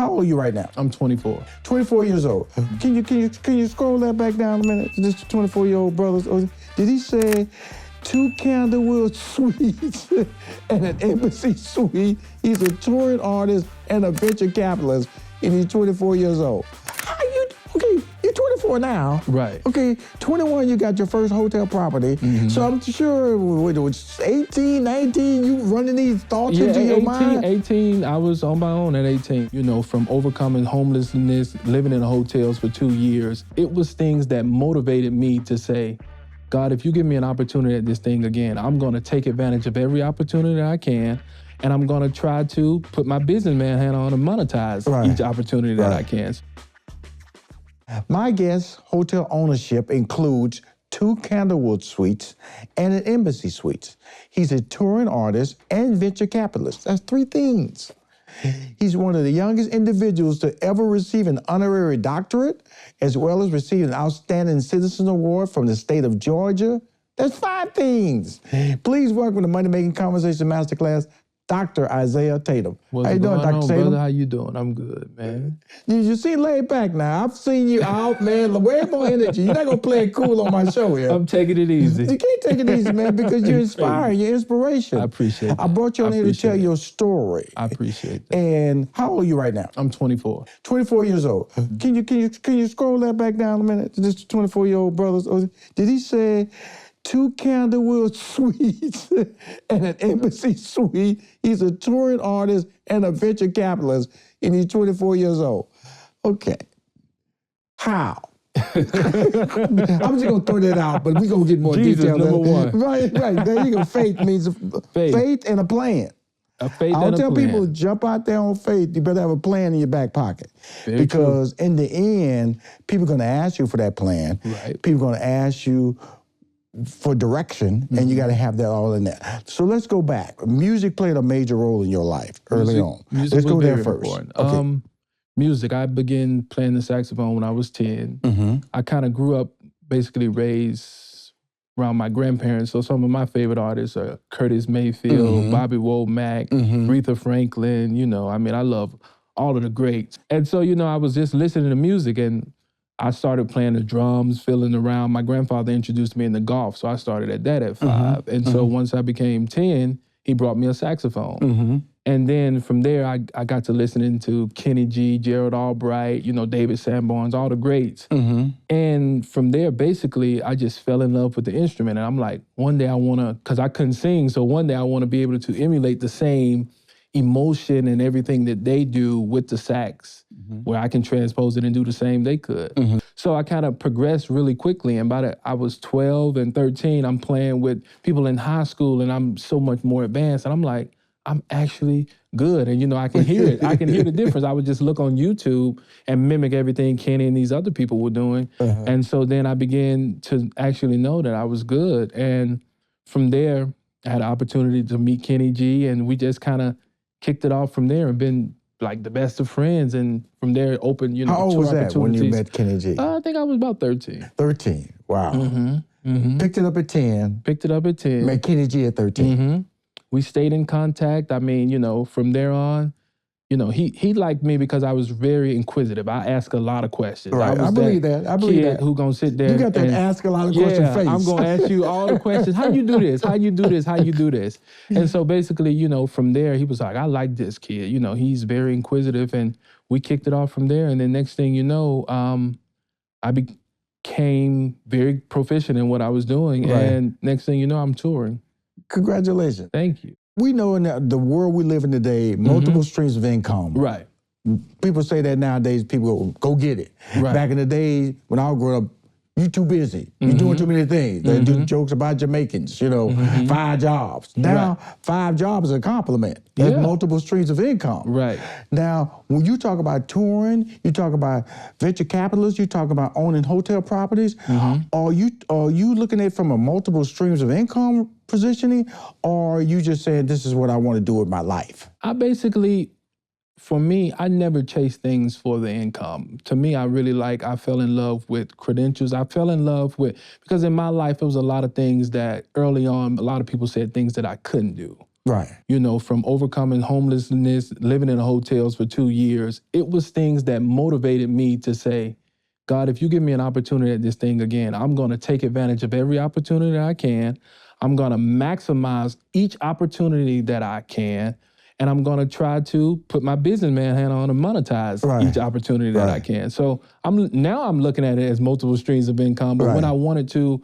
How old are you right now? I'm 24. 24 years old. Can you scroll that back down a minute? This 24-year-old brother. Did he say 2 Candlewood Suites and an embassy suite? He's a touring artist and a venture capitalist, and he's 24 years old. How you? Okay, you're 24 now. Right. Okay, 21, you got your first hotel property. So I'm sure, what, 18, 19, you running these thoughts into your mind? 18, I was on my own at 18. You know, from overcoming homelessness, living in hotels for 2 years, it was things that motivated me to say, God, if you give me an opportunity at this thing again, I'm gonna take advantage of every opportunity I can, and I'm gonna try to put my businessman hat on and monetize each opportunity that I can. My guest hotel ownership includes 2 Candlewood Suites and an embassy suites. He's a touring artist and venture capitalist. That's 3 things. He's one of the youngest individuals to ever receive an honorary doctorate, as well as receive an Outstanding Citizen Award from the state of Georgia. That's 5 things. Please welcome to Money Making Conversation Masterclass, Dr. Isaiah Tatum. How you doing, Dr. Tatum? Brother, how you doing? I'm good, man. You seem laid back now. I've seen you out, man. Way more energy. You're not going to play it cool on my show here. I'm taking it easy. You can't take it easy, man, because you're inspiring. You're inspiration. I appreciate that. I brought you on here to tell your story. I appreciate that. And how old are you right now? I'm 24. 24 years old. Can you scroll that back down a minute? This 24-year-old brother. Did he say 2 Candlewood Suites and an embassy suite? He's a touring artist and a venture capitalist, and he's 24 years old. Okay. How? I'm just going to throw that out, but we're going to get more detail. Number one. Right. There you go. Faith means faith and a plan. I'll tell people, jump out there on faith. You better have a plan in your back pocket. Because in the end, people are going to ask you for that plan. Right. People are going to ask you for direction, and you got to have that all in there. So let's go back. Music played a major role in your life early on. Let's go there first. Okay. Music, I began playing the saxophone when I was 10. I kind of grew up basically raised around my grandparents. So some of my favorite artists are Curtis Mayfield, Bobby Womack, Aretha Franklin. You know, I mean, I love all of the greats. And so, you know, I was just listening to music, and I started playing the drums, fiddling around. My grandfather introduced me into golf, so I started at that at 5. And so once I became 10, he brought me a saxophone. And then from there, I got to listening to Kenny G, Gerald Albright, you know, David Sanborn's, all the greats. And from there, basically, I just fell in love with the instrument. And I'm like, one day I want to, because I couldn't sing, so one day I want to be able to emulate the same emotion and everything that they do with the sax, where I can transpose it and do the same they could. So I kind of progressed really quickly, and I was 12 and 13, I'm playing with people in high school, and I'm so much more advanced, and I'm like, I'm actually good, and you know, I can hear it. I can hear the difference. I would just look on YouTube and mimic everything Kenny and these other people were doing, and so then I began to actually know that I was good, and from there, I had an opportunity to meet Kenny G, and we just kind of kicked it off from there and been like the best of friends, and from there opened, you know, How old was that when you met Kenny G? I think I was about 13. 13, wow. Picked it up at 10. Picked it up at 10. Met Kenny G at 13. We stayed in contact. I mean, you know, from there on, you know, he liked me because I was very inquisitive. I ask a lot of questions. Right, I believe that. I believe that. Who gonna sit there? You got that ask a lot of questions face. I'm gonna ask you all the questions. How you do this? How you do this? How you do this? And so basically, you know, from there, he was like, I like this kid. You know, he's very inquisitive, and we kicked it off from there. And then next thing you know, I became very proficient in what I was doing. Right. And next thing you know, I'm touring. Congratulations. Thank you. We know in the world we live in today, multiple streams of income. Right. People say that nowadays, people go get it. Right. Back in the days when I was growing up, you too busy. You're doing too many things. They do jokes about Jamaicans, you know, 5 jobs. Now, 5 jobs is a compliment. There's multiple streams of income. Right. Now, when you talk about touring, you talk about venture capitalists, you talk about owning hotel properties, are you looking at it from a multiple streams of income positioning, or are you just saying, this is what I want to do with my life? I basically, for me, I never chase things for the income. To me, I fell in love with credentials. I fell in love with, because in my life, it was a lot of things that early on, a lot of people said things that I couldn't do. Right. You know, from overcoming homelessness, living in hotels for 2 years. It was things that motivated me to say, God, if you give me an opportunity at this thing again, I'm going to take advantage of every opportunity I can. I'm going to maximize each opportunity that I can. And I'm going to try to put my businessman hat on and monetize each opportunity that I can. So I'm looking at it as multiple streams of income. But when I wanted to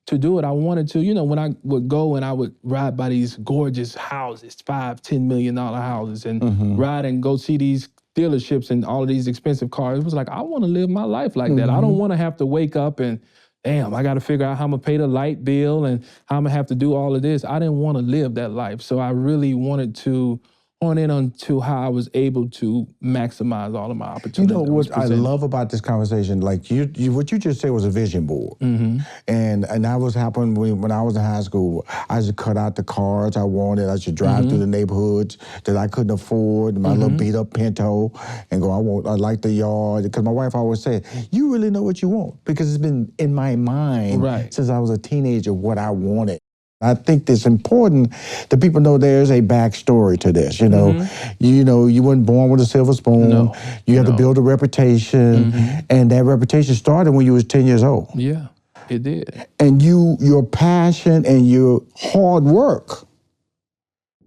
do it, I wanted to, you know, when I would go and I would ride by these gorgeous houses, $5-10 million houses, and ride and go see these dealerships and all of these expensive cars. It was like, I want to live my life like that. I don't want to have to wake up and, damn, I got to figure out how I'm going to pay the light bill and how I'm going to have to do all of this. I didn't want to live that life. So I really wanted to hone in onto how I was able to maximize all of my opportunities. You know what I love about this conversation, like you what you just said was a vision board. And that was happening when I was in high school. I used to cut out the cars I wanted. I should drive through the neighborhoods that I couldn't afford, my little beat up Pinto, and go, I like the yard. Because my wife always said, you really know what you want, because it's been in my mind since I was a teenager what I wanted. I think it's important that people know there's a backstory to this. You know, you weren't born with a silver spoon. No, you had to build a reputation, and that reputation started when you was 10 years old. Yeah, it did. And your passion and your hard work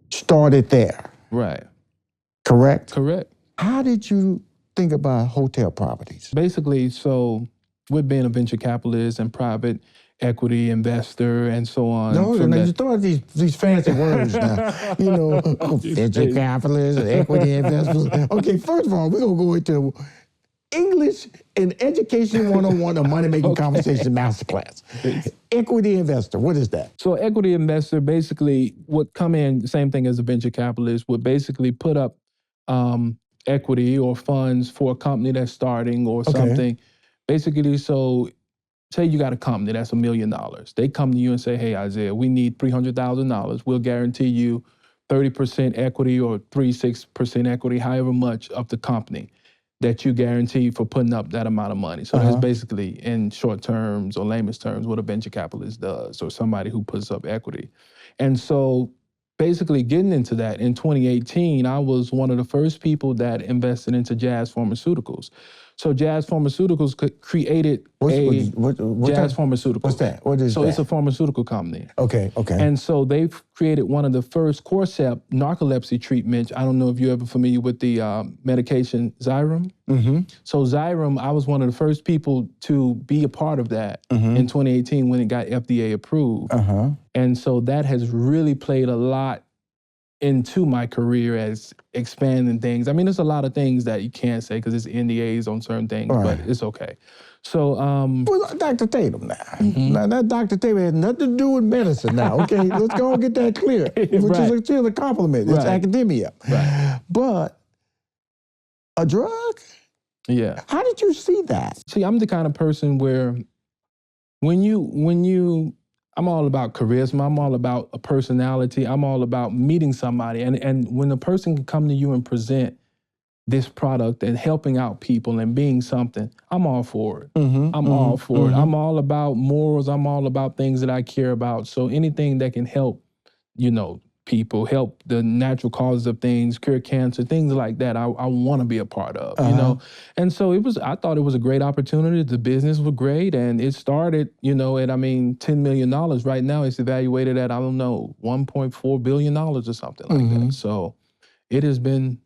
started there. Right. Correct? Correct. How did you think about hotel properties? Basically, so with being a venture capitalist and private equity investor and so on. No, you throw out these fancy words now. You know, venture capitalists and equity investors. Okay, first of all, we're going to go into English and Education 101, a money-making conversation masterclass. Equity investor, what is that? So equity investor basically would come in, same thing as a venture capitalist, would basically put up equity or funds for a company that's starting or something. Basically, so say you got a company that's $1 million. They come to you and say, hey, Isaiah, we need $300,000. We'll guarantee you 30% equity or 36% equity, however much of the company that you guarantee for putting up that amount of money. So that's basically, in short terms or layman's terms, what a venture capitalist does, or somebody who puts up equity. And so basically getting into that, in 2018, I was one of the first people that invested into Jazz Pharmaceuticals. So Jazz Pharmaceuticals created Jazz Pharmaceuticals. What's that? What is that? So it's a pharmaceutical company. Okay. And so they've created one of the first Corcept narcolepsy treatments. I don't know if you're ever familiar with the medication Xyrem. So Xyrem, I was one of the first people to be a part of that in 2018 when it got FDA approved. And so that has really played a lot into my career as expanding things. I mean, there's a lot of things that you can't say because it's NDAs on certain things, but it's okay. So, well, Dr. Tatum now. Now that Dr. Tatum has nothing to do with medicine now, okay? Let's go and get that clear, which is still a compliment. It's academia. But a drug? Yeah. How did you see that? See, I'm the kind of person where I'm all about charisma. I'm all about a personality. I'm all about meeting somebody. And when a person can come to you and present this product and helping out people and being something, I'm all for it. I'm all for it. I'm all about morals. I'm all about things that I care about. So anything that can help, people, help the natural causes of things, cure cancer, things like that, I want to be a part of, And so I thought it was a great opportunity. The business was great, and it started, at, $10 million. Right now it's evaluated at, $1.4 billion or something like that. So it has been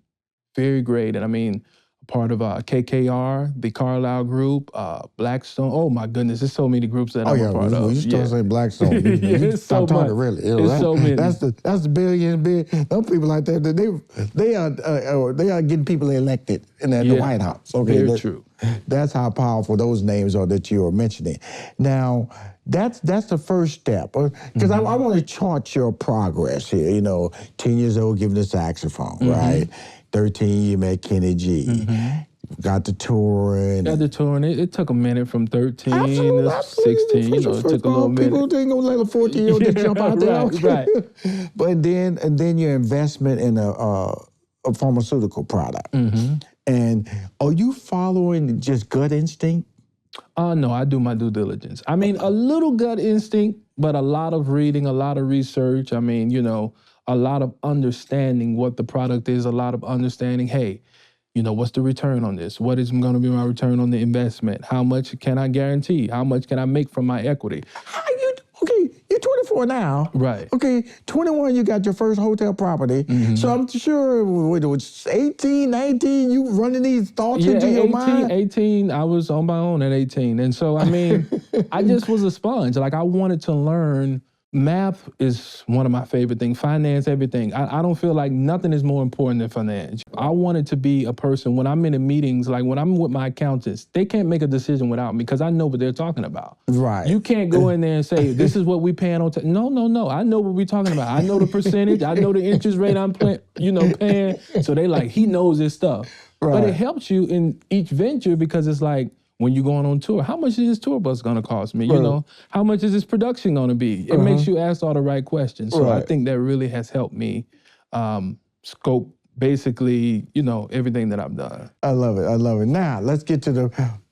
very great. And part of KKR, the Carlyle Group, Blackstone. Oh my goodness, there's so many groups that I'm a part of. You start saying Blackstone. It's so much. Really. It's so many. That's the billion. Those people like that. They are getting people elected in the White House. Okay, very true. That's how powerful those names are that you are mentioning. Now, that's the first step. Because I want to chart your progress here. 10 years old, giving the saxophone, right? 13, you met Kenny G. Got the touring. It took a minute from 13 to 16. It took a little minute. People ain't gonna let a 14-year-old just jump out there. Right. But then your investment in a pharmaceutical product. And are you following just gut instinct? No, I do my due diligence. A little gut instinct, but a lot of reading, a lot of research. a lot of understanding what the product is, a lot of understanding, hey, what's the return on this? What is going to be my return on the investment? How much can I guarantee? How much can I make from my equity? Okay, you're 24 now. Right. Okay, 21, you got your first hotel property. Mm-hmm. So I'm sure when it was 18, 19, you running these thoughts into your mind? 18, I was on my own at 18. And so, I just was a sponge. Like, I wanted to learn. Math is one of my favorite things. Finance, everything. I don't feel like nothing is more important than finance. I wanted to be a person, when I'm in the meetings, like when I'm with my accountants, they can't make a decision without me because I know what they're talking about. Right. You can't go in there and say, this is what we paying on. No. I know what we're talking about. I know the percentage. I know the interest rate I'm paying. So they like, he knows his stuff. Right. But it helps you in each venture because it's like, when you're going on tour, how much is this tour bus going to cost me? Right. How much is this production going to be? It makes you ask all the right questions. So I think that really has helped me scope basically, everything that I've done. I love it. Now let's get to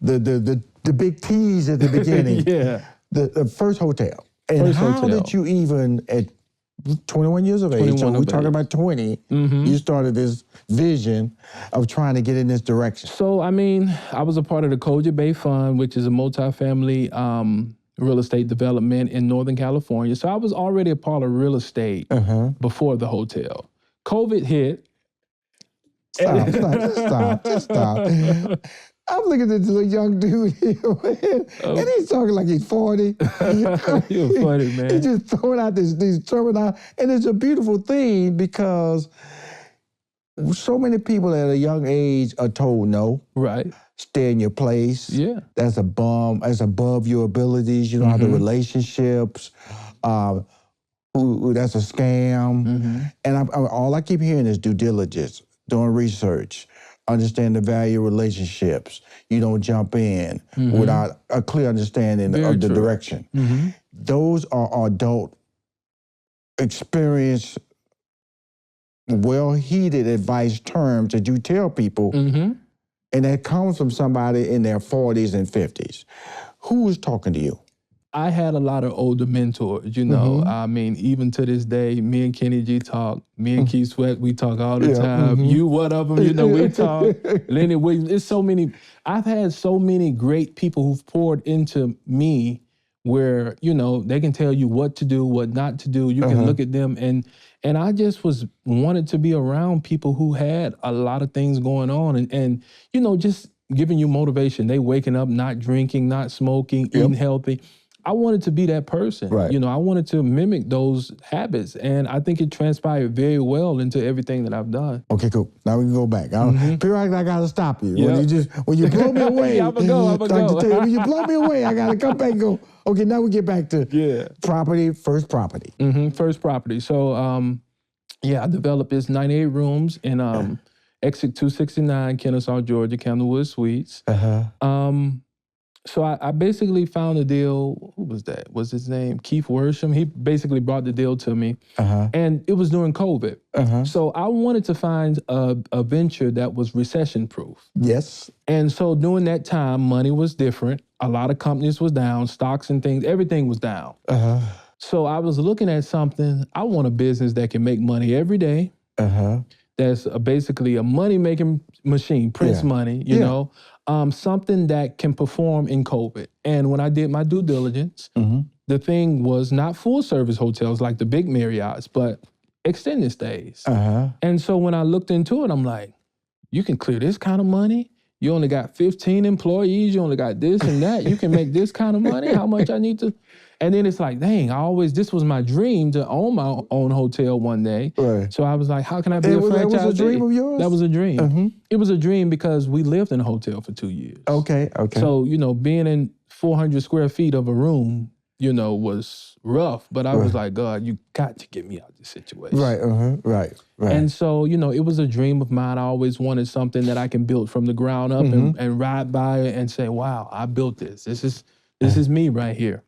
the big tease at the beginning. Yeah. The first hotel. And how did you even at 21 years of age, so we're talking about 20, you started this vision of trying to get in this direction? So, I was a part of the Koja Bay Fund, which is a multifamily real estate development in Northern California. So I was already a part of real estate before the hotel. COVID hit. Stop. I'm looking at this little young dude here, man, and he's talking like he's 40. You're funny, man. He's just throwing out these terminology, and it's a beautiful thing because so many people at a young age are told no. Right. Stay in your place. Yeah. That's above your abilities. You don't have the relationships. That's a scam. And all I keep hearing is due diligence, doing research, understand the value of relationships. You don't jump in without a clear understanding of the direction. Those are adult, experienced, well-heeded advice terms that you tell people, and that comes from somebody in their 40s and 50s. Who was talking to you? I had a lot of older mentors, even to this day, me and Kenny G talk, me and Keith Sweat, we talk all the time. You, one of them, we talk. Lenny Williams, it's so many. I've had so many great people who've poured into me where, they can tell you what to do, what not to do. You can look at them and I just wanted to be around people who had a lot of things going on and just giving you motivation. They waking up, not drinking, not smoking, eating healthy. I wanted to be that person. Right. I wanted to mimic those habits. And I think it transpired very well into everything that I've done. Okay, cool. Now we can go back. Periodically, I got to stop you. Yep. When you blow me away, I'm going to go. When you blow me away, I got to come back and go, okay, now we get back to first property. First property. So, I developed this 98 rooms in Exit 269, Kennesaw, Georgia, Candlewood Suites. So I basically found a deal. Who was that? Was his name Keith Rushion? He basically brought the deal to me. And it was during COVID. So I wanted to find a venture that was recession-proof. Yes. And so during that time, money was different. A lot of companies was down, stocks and things, everything was down. So I was looking at something. I want a business that can make money every day. That's basically a money-making machine, prints money, you know. Something that can perform in COVID. And when I did my due diligence, the thing was not full-service hotels like the big Marriotts, but extended stays. And so when I looked into it, I'm like, you can clear this kind of money? You only got 15 employees, you only got this and that. You can make this kind of money? How much I need to? And then it's like, dang, this was my dream to own my own hotel one day. Right. So I was like, how can I be a franchisee? That was a dream of yours? That was a dream. It was a dream because we lived in a hotel for 2 years. Okay. So, being in 400 square feet of a room, was rough. But I was like, God, you got to get me out of this situation. Right. And so, it was a dream of mine. I always wanted something that I can build from the ground up and ride by it and say, wow, I built this. This is me right here.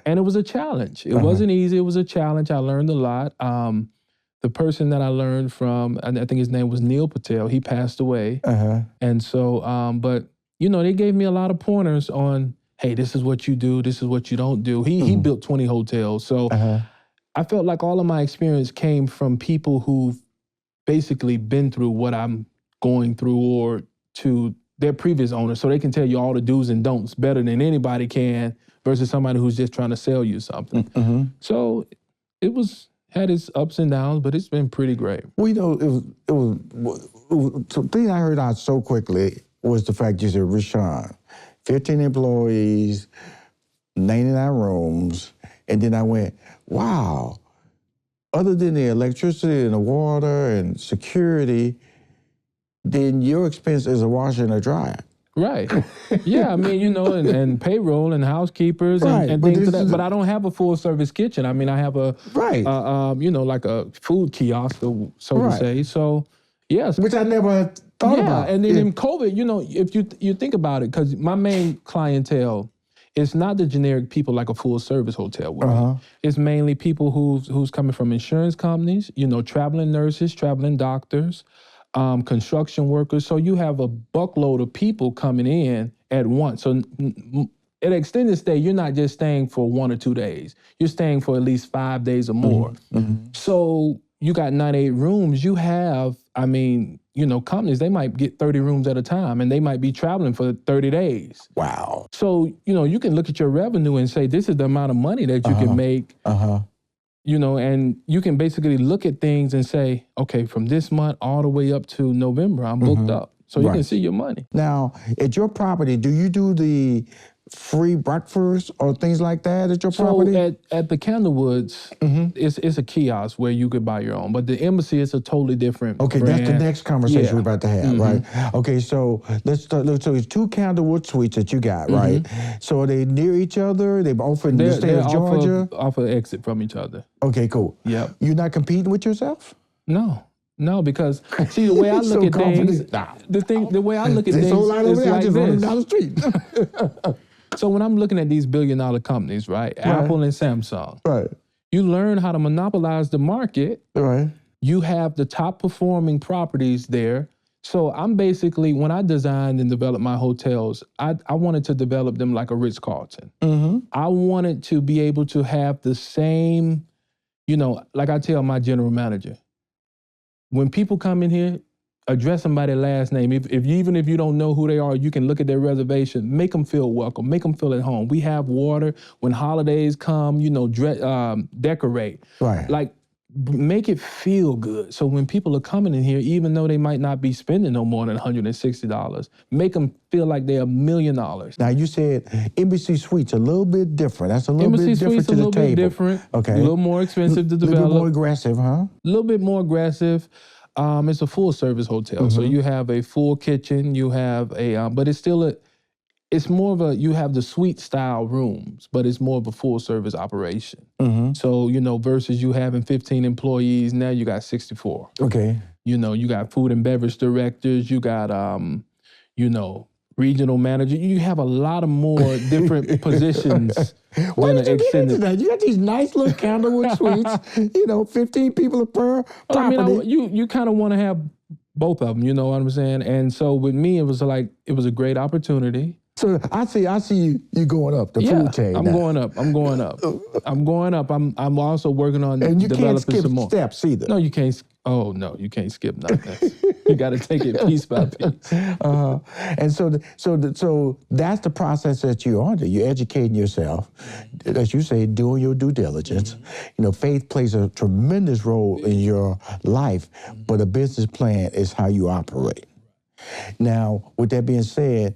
And it was a challenge. It wasn't easy. It was a challenge. I learned a lot. The person that I learned from, I think his name was Neil Patel, he passed away. And so, but, they gave me a lot of pointers on, hey, this is what you do. This is what you don't do. He built 20 hotels. So I felt like all of my experience came from people who've basically been through what I'm going through or to their previous owner, so they can tell you all the do's and don'ts better than anybody can versus somebody who's just trying to sell you something. Mm-hmm. So it had its ups and downs, but it's been pretty great. Well, you know, the thing I heard out so quickly was the fact you said Rushion, 15 employees, 99 rooms, and then I went, wow, other than the electricity and the water and security, then your expense is a washer and a dryer. Right. Yeah, I mean, you know, and payroll and housekeepers and things like that. But I don't have a full service kitchen. I mean, I have a, you know, like a food kiosk, so to say. So, yes. Which I never thought about. And then in COVID, you know, if you think about it, because my main clientele, it's not the generic people like a full service hotel would be. It's mainly people who's coming from insurance companies, you know, traveling nurses, traveling doctors, construction workers. So you have a buckload of people coming in at once. So at extended stay, you're not just staying for 1 or 2 days. You're staying for at least 5 days or more. So you got 98 rooms. You have, I mean, you know, companies, they might get 30 rooms at a time and they might be traveling for 30 days. Wow. So, you know, you can look at your revenue and say, this is the amount of money that you can make. You know, and you can basically look at things and say, okay, from this month all the way up to November, I'm booked up. So you can see your money. Now, at your property, do you do the free breakfast or things like that at your property? So at the Candlewoods, it's a kiosk where you could buy your own. But the Embassy is a totally different brand. That's the next conversation we're about to have, right? Okay, so let's start. So it's 2 Candlewood Suites that you got, right? So are they near each other? They're both in the state of Georgia? Off of exit from each other. Okay, cool. Yep. You're not competing with yourself? No, because see the way I look at things, the way I look at things is like this. Down the street. So when I'm looking at these billion-dollar companies, right, Apple and Samsung, you learn how to monopolize the market. You have the top performing properties there. So I'm basically, when I designed and developed my hotels, I wanted to develop them like a Ritz-Carlton. I wanted to be able to have the same, you know, like I tell my general manager, when people come in here, address them by their last name. Even if you don't know who they are, you can look at their reservation, make them feel welcome, make them feel at home. We have water. When holidays come, you know, decorate. Like, make it feel good. So when people are coming in here, even though they might not be spending no more than $160, make them feel like they're $1 million. Now, you said Embassy Suites, a little bit different. That's a little bit different to the table. Embassy Suites a little bit different. Okay. A little more expensive to develop. A little bit more aggressive, huh? A little bit more aggressive. It's a full service hotel. So you have a full kitchen, you have a, but it's still it's more of you have the suite style rooms, but it's more of a full service operation. So, you know, versus you having 15 employees, now you got 64. Okay. You know, you got food and beverage directors, you got, you know, regional manager. You have a lot of more different positions. Why did you get into that? You got these nice little Candlewood Suites, you know, 15 people per property. I mean, you kind of want to have both of them, you know what I'm saying? And so with me, it was a great opportunity. So I see you going up the food chain. I'm going up. I'm also working on and you developing can't skip some more steps either. No, you can't. Oh no, you can't skip nothing. You got to take it piece by piece. And so that's the process that you're under. You're educating yourself, as you say, doing your due diligence. You know, faith plays a tremendous role in your life, but a business plan is how you operate. Now, with that being said,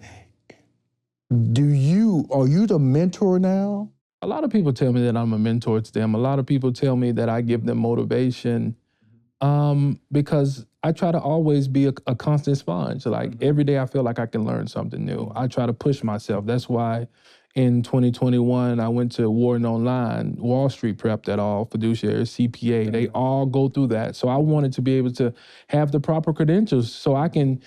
are you the mentor now? A lot of people tell me that I'm a mentor to them. A lot of people tell me that I give them motivation because I try to always be a constant sponge. Like every day I feel like I can learn something new. I try to push myself. That's why in 2021, I went to Wharton Online, Wall Street prepped at all, fiduciary, CPA. They all go through that. So I wanted to be able to have the proper credentials so I can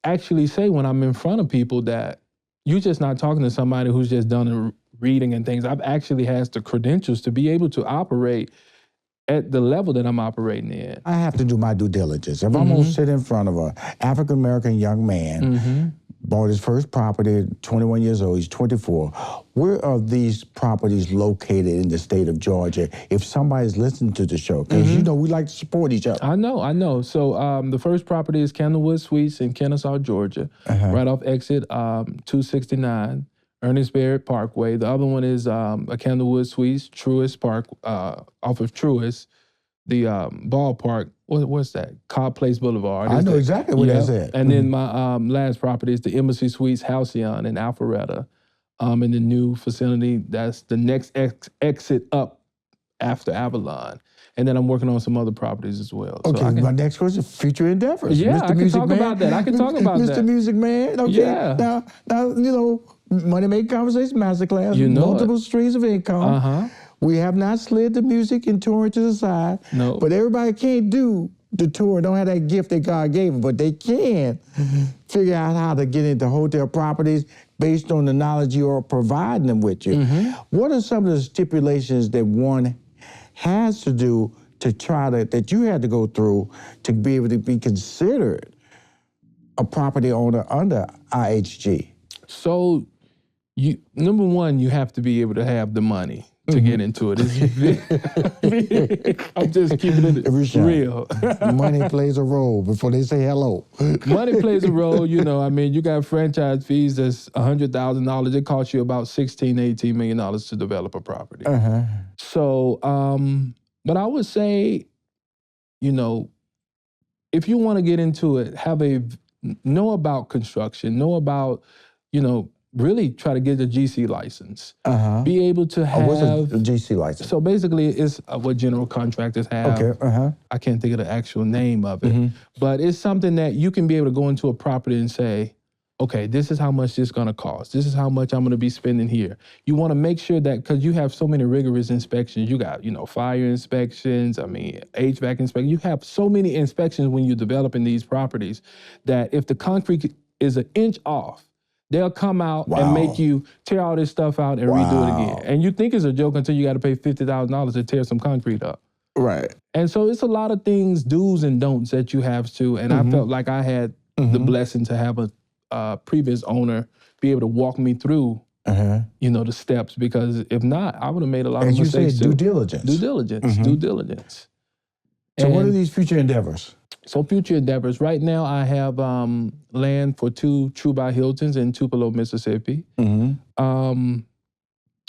actually say when I'm in front of people that you're just not talking to somebody who's just done reading and things. I've actually has the credentials to be able to operate at the level that I'm operating in. I have to do my due diligence. If I'm going to sit in front of an African-American young man, bought his first property at 21 years old, he's 24, where are these properties located in the state of Georgia if somebody's listening to the show? Because, you know, we like to support each other. I know. So the first property is Candlewood Suites in Kennesaw, Georgia, right off exit 269, Ernest Barrett Parkway. The other one is a Candlewood Suites, Truist Park, off of Truist, the ballpark. What's that? Cobb Place Boulevard. I know exactly where that's at. And then my last property is the Embassy Suites Halcyon in Alpharetta, in the new facility. That's the next exit up after Avalon. And then I'm working on some other properties as well. Okay, so my next question, future endeavors. Yeah, Mr. I can Music talk Man. about that. I can talk about that. Mr. Music Man, okay. Yeah. Now, you know, Money Making Conversation Masterclass, You know multiple streams of income. We have not slid the music and touring to the side. No. But everybody can't do the tour, don't have that gift that God gave them, but they can figure out how to get into hotel properties based on the knowledge you are providing them with you. What are some of the stipulations that one has to do to try to, that you had to go through to be able to be considered a property owner under IHG? So, number one, you have to be able to have the money to get into it. I'm just keeping it Rushion, real. Money plays a role before they say hello. Money plays a role, you know. I mean, you got franchise fees that's $100,000. It costs you about $16, $18 million to develop a property. So, but I would say, you know, if you want to get into it, know about construction, know about, you know, really try to get a GC license. Be able to have... what's a GC license? So basically, it's what general contractors have. Okay, I can't think of the actual name of it. But it's something that you can be able to go into a property and say, okay, this is how much this is going to cost. This is how much I'm going to be spending here. You want to make sure that, because you have so many rigorous inspections. You got, you know, fire inspections, I mean, HVAC inspections. You have so many inspections when you're developing these properties that if the concrete is an inch off, they'll come out and make you tear all this stuff out and redo it again. And you think it's a joke until you got to pay $50,000 to tear some concrete up. Right. And so it's a lot of things, do's and don'ts that you have to. And I felt like I had the blessing to have a previous owner be able to walk me through, you know, the steps. Because if not, I would have made a lot of mistakes. As you said, due diligence. Due diligence, due diligence. So what are these future endeavors? So future endeavors. Right now, I have land for 2 True by Hiltons in Tupelo, Mississippi.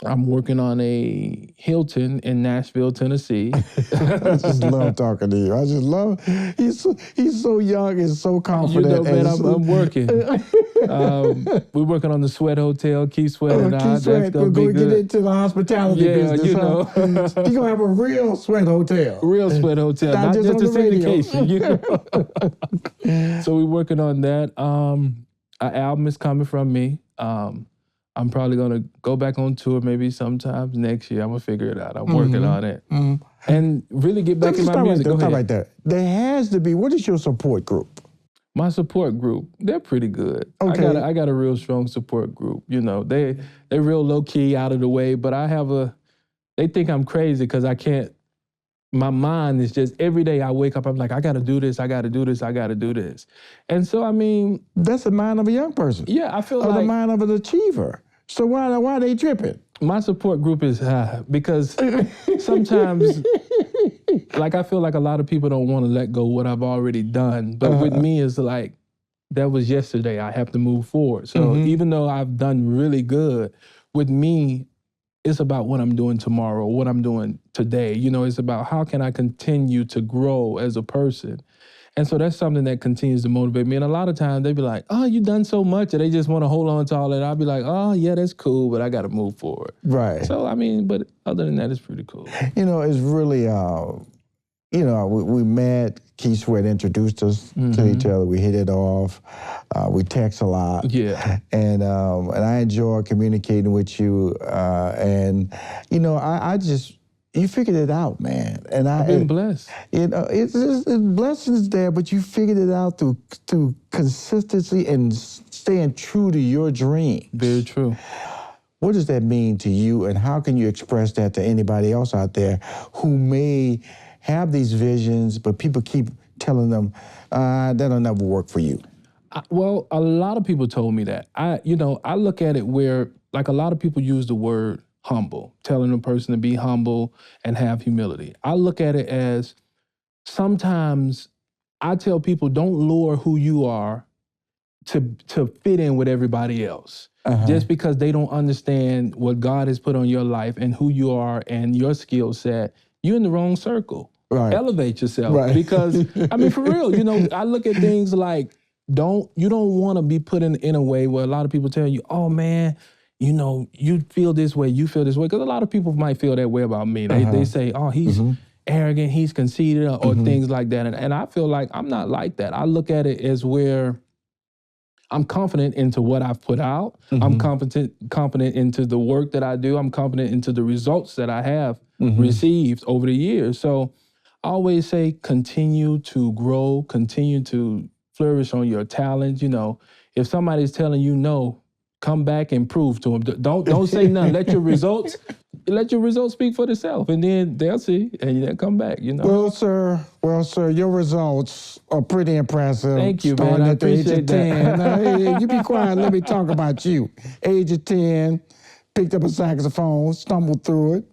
I'm working on a Hilton in Nashville, Tennessee. I just love talking to you. I just love, he's so young and so confident. You know, man, I'm working. We're working on the Sweat Hotel, Keith Sweat and I. Keith Sweat, That's gonna be we're going to good. get into the hospitality business. You know. You're going to have a real Sweat Hotel. Real Sweat Hotel, not just a syndication. You know? So we're working on that. An album is coming from me. I'm probably going to go back on tour maybe sometimes next year. I'm going to figure it out. I'm working on it. And really get back in my music. Go ahead. Right there. There has to be, what is your support group? My support group, they're pretty good. Okay. I got a real strong support group. You know, they're real low-key, out of the way, but they think I'm crazy because I can't, my mind is just, every day I wake up, I'm like, I got to do this, I got to do this, I got to do this. And so, I mean... That's the mind of a young person. Yeah, I feel or like... the mind of an achiever. So why are they tripping? My support group is because sometimes, like, I feel like a lot of people don't want to let go what I've already done. But with me, it's like, that was yesterday. I have to move forward. So even though I've done really good, with me, it's about what I'm doing tomorrow, what I'm doing today. You know, it's about how can I continue to grow as a person. And so that's something that continues to motivate me. And a lot of times they be like, oh, you've done so much, and they just want to hold on to all that. I'll be like, oh, yeah, that's cool, but I got to move forward. Right. So, I mean, but other than that, it's pretty cool. You know, it's really, you know, we met. Keith Sweat introduced us to each other. We hit it off. We text a lot. Yeah. And I enjoy communicating with you. And, you know, I just... You figured it out, man. And I've been blessed. You know, it's blessings there, but you figured it out through consistency and staying true to your dreams. Very true. What does that mean to you, and how can you express that to anybody else out there who may have these visions, but people keep telling them, that'll never work for you? Well, a lot of people told me that. I look at it where, like, a lot of people use the word humble, telling a person to be humble and have humility. I look at it as, sometimes I tell people, don't lure who you are to fit in with everybody else. Just because they don't understand what God has put on your life and who you are and your skill set, you're in the wrong circle. Right. Elevate yourself. Right. Because, I mean, for real, I look at things like, you don't want to be put in a way where a lot of people tell you, oh man, you feel this way, you feel this way. Because a lot of people might feel that way about me. They say, oh, he's arrogant, he's conceited, or things like that. And I feel like I'm not like that. I look at it as where I'm confident into what I've put out. I'm confident into the work that I do. I'm confident into the results that I have received over the years. So I always say, continue to grow, continue to flourish on your talent. If somebody's telling you no, come back and prove to them. Don't say nothing. Let your results speak for themselves, and then they'll see, and they'll come back. Well, sir, your results are pretty impressive. Thank you, Starting man. I at the age of appreciate that. 10. Now, hey, you be quiet. Let me talk about you. Age of 10, picked up a saxophone, stumbled through it.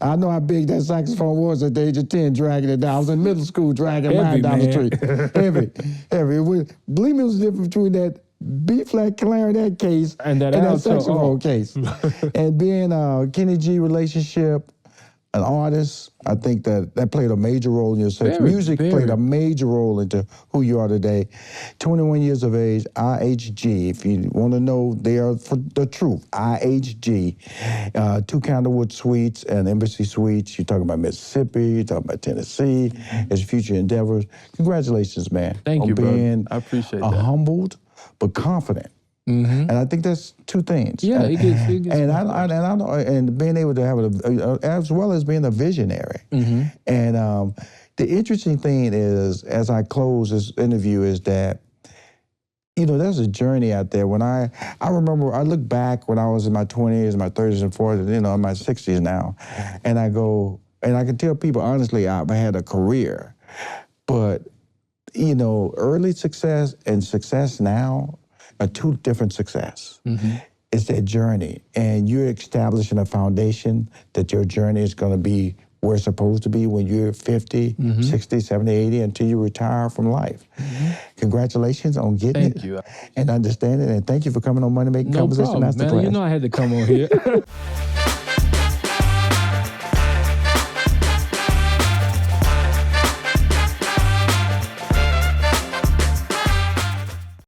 I know how big that saxophone was at the age of 10, dragging it down. I was in middle school dragging mine down the street. Heavy. Believe me, it was the difference between that B-flat clarinet case and that saxophone case. And being a Kenny G relationship, an artist, I think that played a major role in your success. Music played a major role into who you are today. 21 years of age, IHG. If you want to know, they are for the truth. IHG. 2 Candlewood Suites and Embassy Suites. You're talking about Mississippi, you're talking about Tennessee, as future endeavors. Congratulations, man. Thank you, being bro. I appreciate that. Humbled, but confident. And I think that's two things. Yeah, it gets and being able to have as well as being a visionary. And the interesting thing is, as I close this interview, is that there's a journey out there. When I remember, I look back when I was in my 20s, my 30s and 40s, in my 60s now, and I go, and I can tell people honestly, I had a career, but early success and success now are two different success. It's that journey, and you're establishing a foundation that your journey is going to be where it's supposed to be when you're 50, 60, 70, 80, until you retire from life. Congratulations on getting Thank you. and understanding, and thank you for coming on Money Making Conversation Masterclass. Masterclass. Man, I had to come on here.